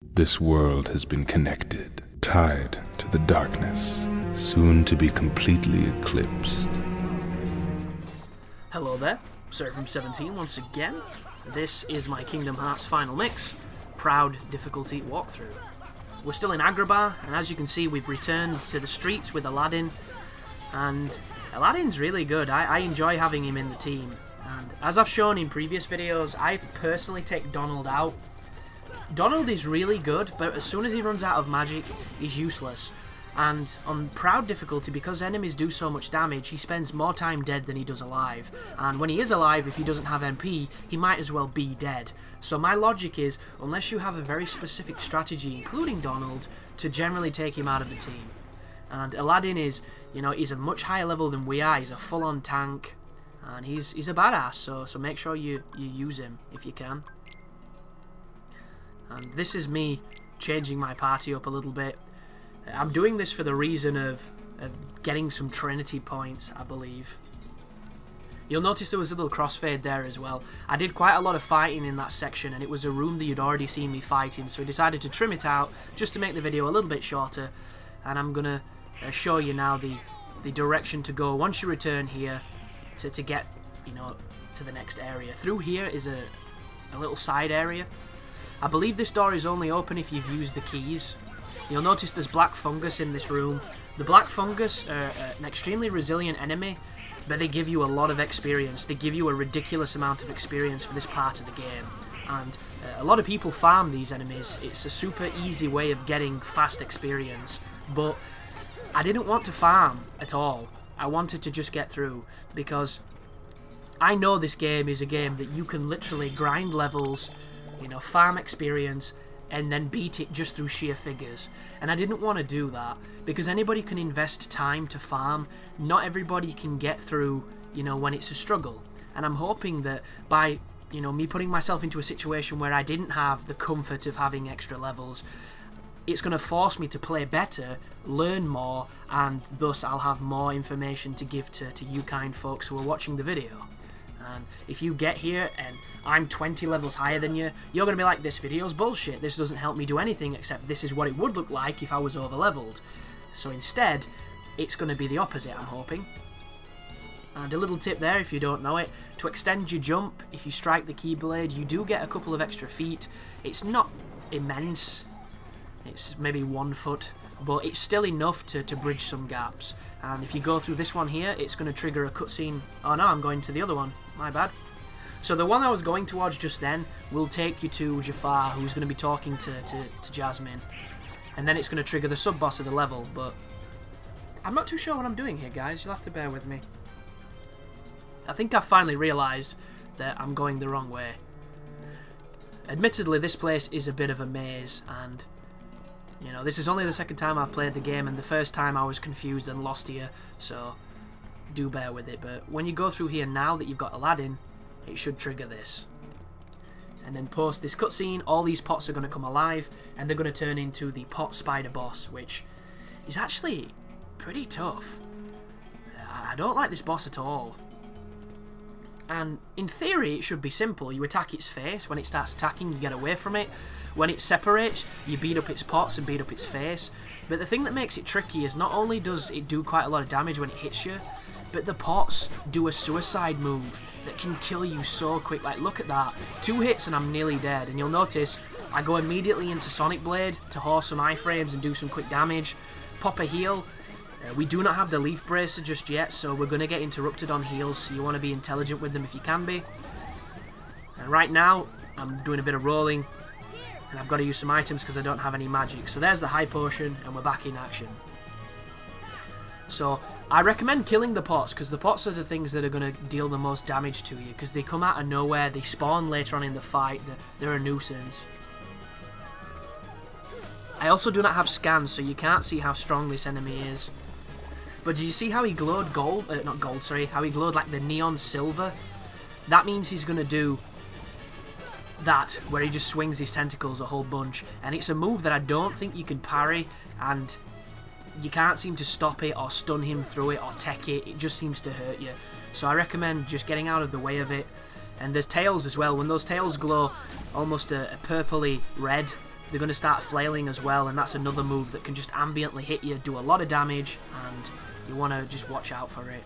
This world has been connected, tied to the darkness, soon to be completely eclipsed. Hello there, Sir from 17 once again. This is my Kingdom Hearts Final Mix, proud difficulty walkthrough. We're still in Agrabah, and as you can see we've returned to the streets with Aladdin, and Aladdin's really good. I enjoy having him in the team, and as I've shown in previous videos, I personally take Donald out. Donald is really good, but as soon as he runs out of magic, he's useless. And on proud difficulty, because enemies do so much damage, he spends more time dead than he does alive. And when he is alive, if he doesn't have MP, he might as well be dead. So my logic is, unless you have a very specific strategy, including Donald, to generally take him out of the team. And Aladdin is, you know, he's a much higher level than we are. He's a full-on tank, and he's a badass, so make sure you use him if you can. And this is me changing my party up a little bit. I'm doing this for the reason of getting some Trinity points, I believe. You'll notice there was a little crossfade there as well. I did quite a lot of fighting in that section, and it was a room that you'd already seen me fighting, so I decided to trim it out just to make the video a little bit shorter. And I'm gonna show you now the direction to go once you return here to get, you know, to the next area. Through here is a little side area. I believe this door is only open if you've used the keys. You'll notice there's black fungus in this room. The black fungus are an extremely resilient enemy, but they give you a lot of experience. They give you a ridiculous amount of experience for this part of the game. And a lot of people farm these enemies. It's a super easy way of getting fast experience. But I didn't want to farm at all. I wanted to just get through, because I know this game is a game that you can literally grind levels, you know, farm experience, and then beat it just through sheer figures. And I didn't want to do that, because anybody can invest time to farm. Not everybody can get through, you know, when it's a struggle. And I'm hoping that by, you know, me putting myself into a situation where I didn't have the comfort of having extra levels, it's going to force me to play better, learn more, and thus I'll have more information to give to you kind folks who are watching the video. And if you get here and I'm 20 levels higher than you, you're going to be like, this video's bullshit, this doesn't help me do anything except this is what it would look like if I was over leveled. So instead, it's going to be the opposite, I'm hoping. And a little tip there, if you don't know it, to extend your jump, if you strike the Keyblade, you do get a couple of extra feet. It's not immense, it's maybe 1 foot, but it's still enough to bridge some gaps. And if you go through this one here, it's going to trigger a cutscene. Oh no, I'm going to the other one, my bad. So the one I was going towards just then will take you to Jafar, who's going to be talking to Jasmine. And then it's going to trigger the sub-boss of the level, but I'm not too sure what I'm doing here, guys. You'll have to bear with me. I think I've finally realised that I'm going the wrong way. Admittedly, this place is a bit of a maze, and you know, this is only the second time I've played the game, and the first time I was confused and lost here, so do bear with it. But when you go through here now that you've got Aladdin, it should trigger this. And then post this cutscene, all these pots are going to come alive, and they're going to turn into the pot spider boss, which is actually pretty tough. I don't like this boss at all. And in theory, it should be simple. You attack its face. When it starts attacking, you get away from it. When it separates, you beat up its pots and beat up its face. But the thing that makes it tricky is not only does it do quite a lot of damage when it hits you, but the pots do a suicide move that can kill you so quick. Like, look at that. 2 hits and I'm nearly dead. And you'll notice I go immediately into Sonic Blade to horse some iframes and do some quick damage. Pop a heal. We do not have the Leaf Bracer just yet, so we're going to get interrupted on heals, so you want to be intelligent with them if you can be. And right now, I'm doing a bit of rolling, and I've got to use some items because I don't have any magic. So there's the high potion, and we're back in action. So I recommend killing the pots, because the pots are the things that are going to deal the most damage to you, because they come out of nowhere, they spawn later on in the fight, they're a nuisance. I also do not have scans, so you can't see how strong this enemy is. But did you see how he glowed gold? Not gold, sorry. How he glowed like the neon silver? That means he's going to do that, where he just swings his tentacles a whole bunch. And it's a move that I don't think you can parry, and you can't seem to stop it or stun him through it or tech it. It just seems to hurt you. So I recommend just getting out of the way of it. And there's tails as well. When those tails glow almost a purpley red, they're going to start flailing as well, and that's another move that can just ambiently hit you, do a lot of damage, and you want to just watch out for it.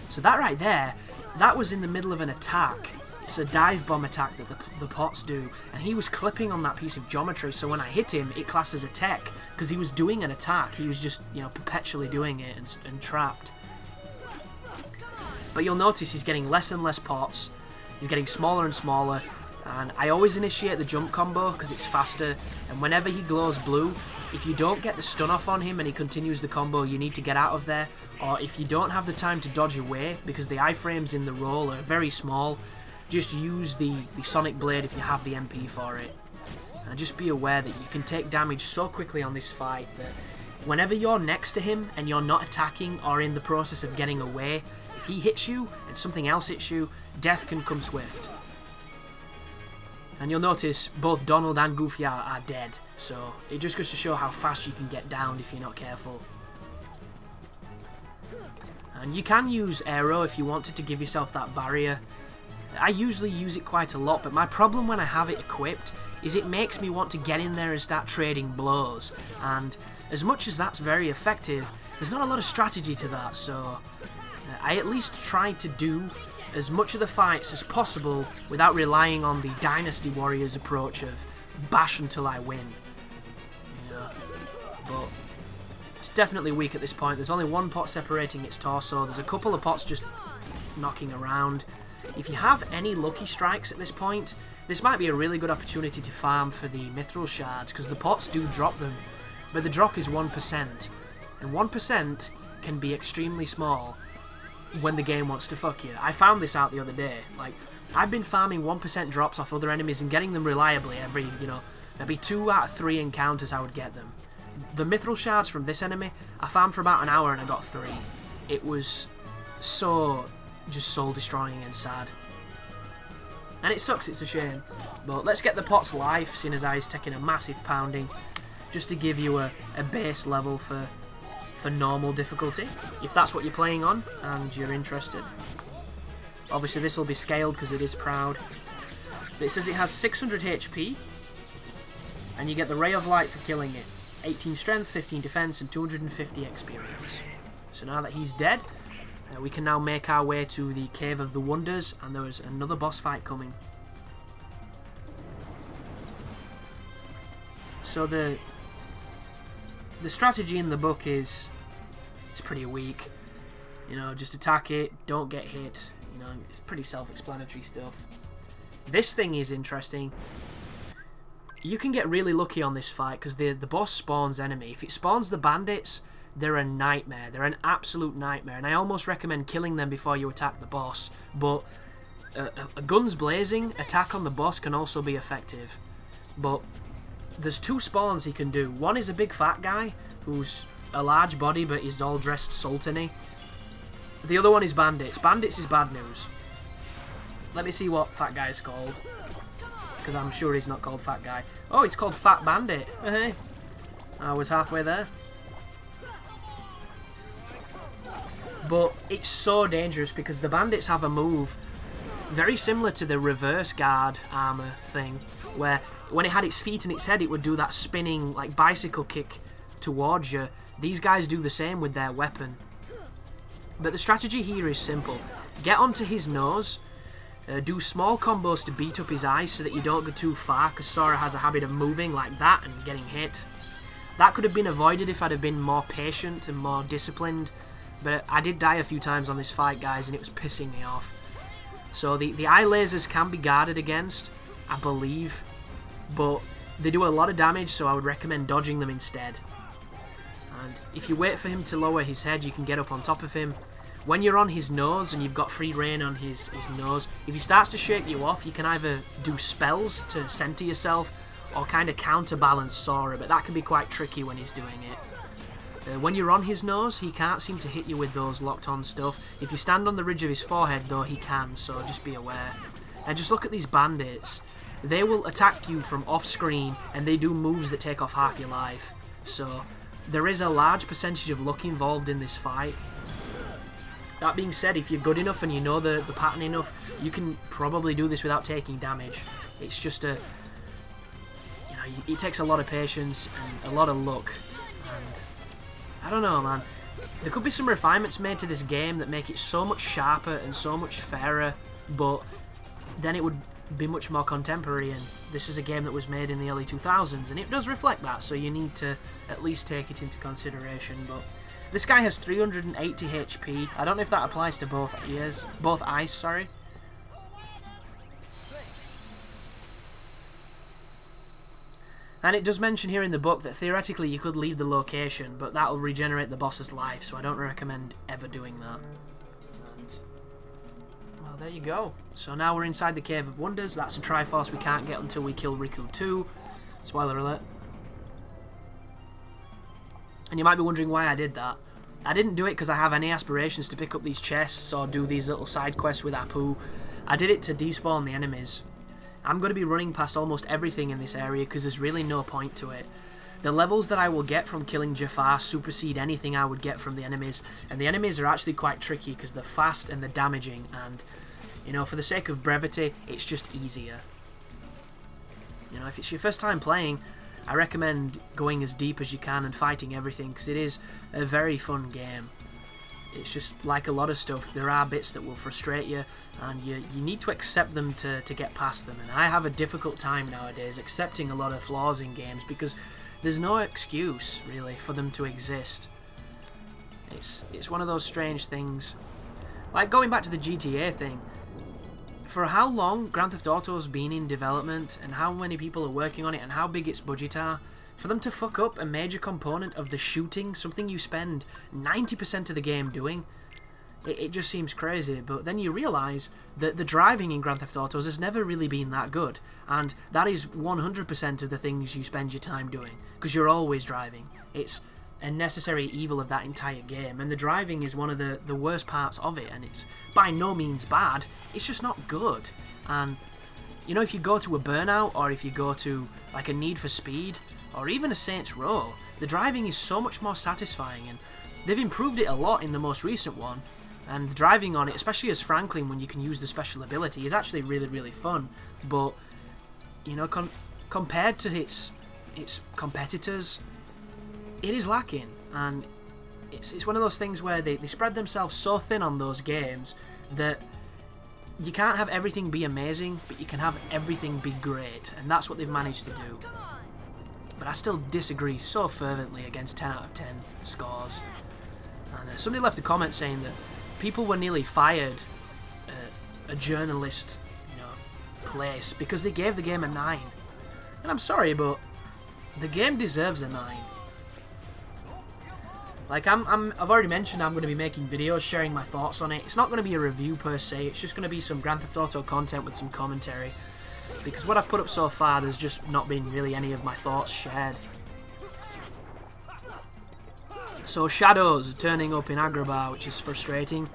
So that right there, that was in the middle of an attack. It's a dive bomb attack that the pots do, and he was clipping on that piece of geometry, so when I hit him, it classed as a tech, because he was doing an attack. He was just, you know, perpetually doing it and trapped. But you'll notice he's getting less and less pots, he's getting smaller and smaller, and I always initiate the jump combo because it's faster, and whenever he glows blue, if you don't get the stun off on him and he continues the combo, you need to get out of there, or if you don't have the time to dodge away, because the iframes in the roll are very small, just use the Sonic Blade if you have the MP for it. And just be aware that you can take damage so quickly on this fight that whenever you're next to him and you're not attacking or in the process of getting away, if he hits you and something else hits you, death can come swift. And you'll notice both Donald and Goofy are dead, so it just goes to show how fast you can get downed if you're not careful. And you can use Aero if you wanted to give yourself that barrier. I usually use it quite a lot, but my problem when I have it equipped is it makes me want to get in there and start trading blows, and as much as that's very effective, there's not a lot of strategy to that, so I at least try to do as much of the fights as possible without relying on the Dynasty Warriors approach of bash until I win. You know, but it's definitely weak at this point. There's only one pot separating its torso, there's a couple of pots just knocking around. If you have any lucky strikes at this point, this might be a really good opportunity to farm for the Mithril Shards, because the pots do drop them, but the drop is 1%, and 1% can be extremely small when the game wants to fuck you. I found this out the other day. Like, I've been farming 1% drops off other enemies and getting them reliably every, you know, maybe 2 out of 3 encounters I would get them. The Mithril Shards from this enemy, I farmed for about an hour and I got 3. It was so just soul destroying and sad. And it sucks, it's a shame. But let's get the pot's life, seeing as I is taking a massive pounding, just to give you a base level for normal difficulty, if that's what you're playing on and you're interested. Obviously this will be scaled because it is proud. But it says it has 600 HP, and you get the Ray of Light for killing it. 18 strength, 15 defense, and 250 experience. So now that he's dead, we can now make our way to the Cave of the Wonders, and there is another boss fight coming. So the strategy in the book is it's pretty weak. You know, just attack it, don't get hit. You know, it's pretty self-explanatory stuff. This thing is interesting. You can get really lucky on this fight because the boss spawns enemy. If it spawns the bandits, they're a nightmare. They're an absolute nightmare, and I almost recommend killing them before you attack the boss. But a guns blazing attack on the boss can also be effective. But there's 2 spawns he can do. One is a big fat guy who's a large body but is all dressed sultany. The other one is bandits. Bandits is bad news. Let me see what fat guy is called, because I'm sure he's not called fat guy. Oh, it's called Fat Bandit. Hey, I was halfway there. But it's so dangerous because the bandits have a move very similar to the reverse guard armor thing, where when it had its feet and its head, it would do that spinning like bicycle kick towards you. These guys do the same with their weapon. But the strategy here is simple. Get onto his nose, do small combos to beat up his eyes so that you don't go too far, because Sora has a habit of moving like that and getting hit. That could have been avoided if I'd have been more patient and more disciplined, but I did die a few times on this fight, guys, and it was pissing me off. So the eye lasers can be guarded against, I believe, but they do a lot of damage, so I would recommend dodging them instead. And if you wait for him to lower his head, you can get up on top of him. When you're on his nose and you've got free reign on his nose, if he starts to shake you off, you can either do spells to center yourself or kind of counterbalance Sora, but that can be quite tricky when he's doing it. When you're on his nose, he can't seem to hit you with those locked on stuff. If you stand on the ridge of his forehead, though, he can, so just be aware. And just look at these bandits. They will attack you from off screen, and they do moves that take off half your life. So there is a large percentage of luck involved in this fight. That being said, if you're good enough and you know the pattern enough, you can probably do this without taking damage. It's just a... You it takes a lot of patience and a lot of luck. And I don't know, man. There could be some refinements made to this game that make it so much sharper and so much fairer, but then it would be much more contemporary, and this is a game that was made in the early 2000s, and it does reflect that, so you need to at least take it into consideration. But this guy has 380 HP. I don't know if that applies to both eyes, sorry. And it does mention here in the book that theoretically you could leave the location, but that'll regenerate the boss's life, so I don't recommend ever doing that. And, well, there you go. So now we're inside the Cave of Wonders. That's a Triforce we can't get until we kill Riku 2. Spoiler alert. And you might be wondering why I did that. I didn't do it because I have any aspirations to pick up these chests or do these little side quests with Apu. I did it to despawn the enemies. I'm going to be running past almost everything in this area because there's really no point to it. The levels that I will get from killing Jafar supersede anything I would get from the enemies, and the enemies are actually quite tricky because they're fast and they're damaging, and, you know, for the sake of brevity, it's just easier. You know, if it's your first time playing, I recommend going as deep as you can and fighting everything because it is a very fun game. It's just like a lot of stuff, there are bits that will frustrate you, and you need to accept them to get past them. And I have a difficult time nowadays accepting a lot of flaws in games because there's no excuse, really, for them to exist. It's one of those strange things. Like going back to the GTA thing, for how long Grand Theft Auto's been in development, and how many people are working on it, and how big its budget are, for them to fuck up a major component of the shooting, something you spend 90% of the game doing, it just seems crazy. But then you realise that the driving in Grand Theft Autos has never really been that good, and that is 100% of the things you spend your time doing, because you're always driving. It's a necessary evil of that entire game, and the driving is one of the worst parts of it, and it's by no means bad, it's just not good. And, you know, if you go to a Burnout, or if you go to, like, a Need for Speed, or even a Saints Row, the driving is so much more satisfying, and they've improved it a lot in the most recent one, and the driving on it, especially as Franklin when you can use the special ability, is actually really, really fun. But, you know, compared to its competitors, it is lacking, and it's one of those things where they spread themselves so thin on those games that you can't have everything be amazing, but you can have everything be great, and that's what they've managed to do. But I still disagree so fervently against 10 out of 10 scores. And somebody left a comment saying that people were nearly fired a journalist, you know, place because they gave the game a 9. And I'm sorry, but the game deserves a 9. Like, I've already mentioned I'm going to be making videos sharing my thoughts on it. It's not going to be a review per se, it's just going to be some Grand Theft Auto content with some commentary. Because what I've put up so far, there's just not been really any of my thoughts shared. So shadows are turning up in Agrabah, which is frustrating,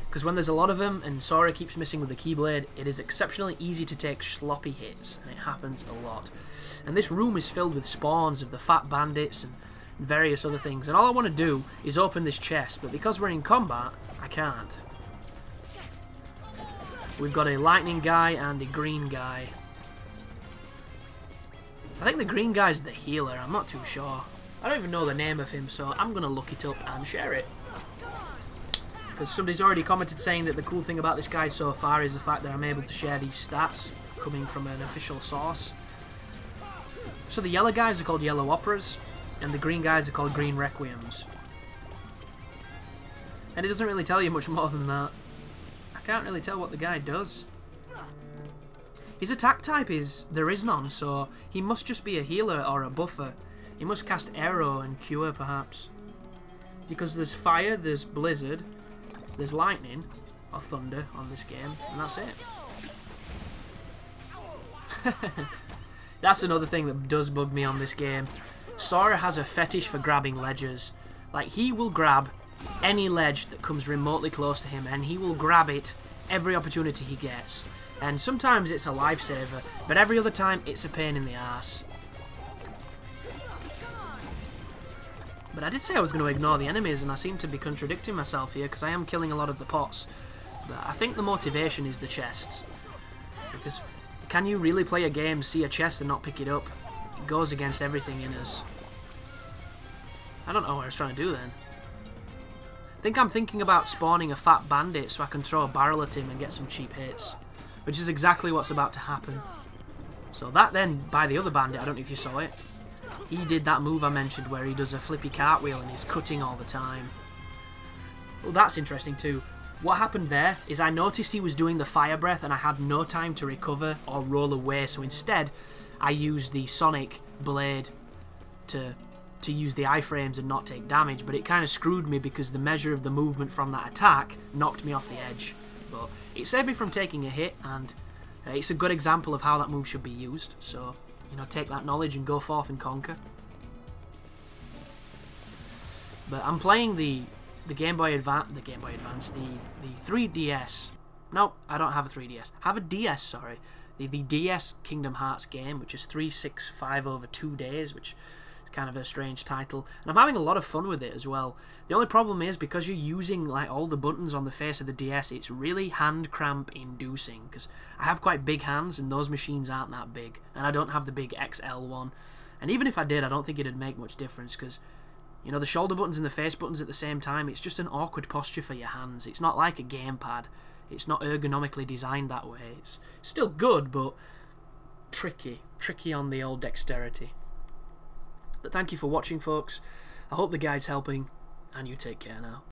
because when there's a lot of them and Sora keeps missing with the Keyblade, it is exceptionally easy to take sloppy hits, and it happens a lot. And this room is filled with spawns of the fat bandits and various other things, and all I want to do is open this chest, but because we're in combat, I can't. We've got a lightning guy and a green guy. I think the green guy's the healer, I'm not too sure. I don't even know the name of him, so I'm going to look it up and share it. Because somebody's already commented saying that the cool thing about this guide so far is the fact that I'm able to share these stats coming from an official source. So the yellow guys are called Yellow Operas, and the green guys are called Green Requiems. And it doesn't really tell you much more than that. I can't really tell what the guy does. His attack type there is none, so he must just be a healer or a buffer. He must cast Arrow and Cure, perhaps. Because there's fire, there's blizzard, there's lightning, or thunder on this game, and that's it. That's another thing that does bug me on this game. Sora has a fetish for grabbing ledges. Like, he will grab any ledge that comes remotely close to him, and he will grab it every opportunity he gets. And sometimes it's a lifesaver, but every other time it's a pain in the ass. But I did say I was going to ignore the enemies, and I seem to be contradicting myself here because I am killing a lot of the pots. But I think the motivation is the chests. Because can you really play a game, see a chest and not pick it up? It goes against everything in us. I don't know what I was trying to do then. I think I'm thinking about spawning a fat bandit so I can throw a barrel at him and get some cheap hits. Which is exactly what's about to happen. So that then, by the other bandit, I don't know if you saw it. He did that move I mentioned where he does a flippy cartwheel and he's cutting all the time. Well, that's interesting too. What happened there is I noticed he was doing the fire breath and I had no time to recover or roll away, so instead I used the sonic blade to use the iframes and not take damage, but it kind of screwed me because the measure of the movement from that attack knocked me off the edge. But it saved me from taking a hit, and it's a good example of how that move should be used, so, you know, take that knowledge and go forth and conquer. But I'm playing the Game Boy Advance, the 3DS. No, I don't have a 3DS. I have a DS, sorry. The DS Kingdom Hearts game, which is 365 over 2 days, which is kind of a strange title. And I'm having a lot of fun with it as well. The only problem is, because you're using like all the buttons on the face of the DS, it's really hand cramp inducing, because I have quite big hands and those machines aren't that big, and I don't have the big XL one. And even if I did, I don't think it'd make much difference, because, you know, the shoulder buttons and the face buttons at the same time, it's just an awkward posture for your hands. It's not like a gamepad. It's not ergonomically designed that way. It's still good, but tricky on the old dexterity. But thank you for watching, folks. I hope the guide's helping, and you take care now.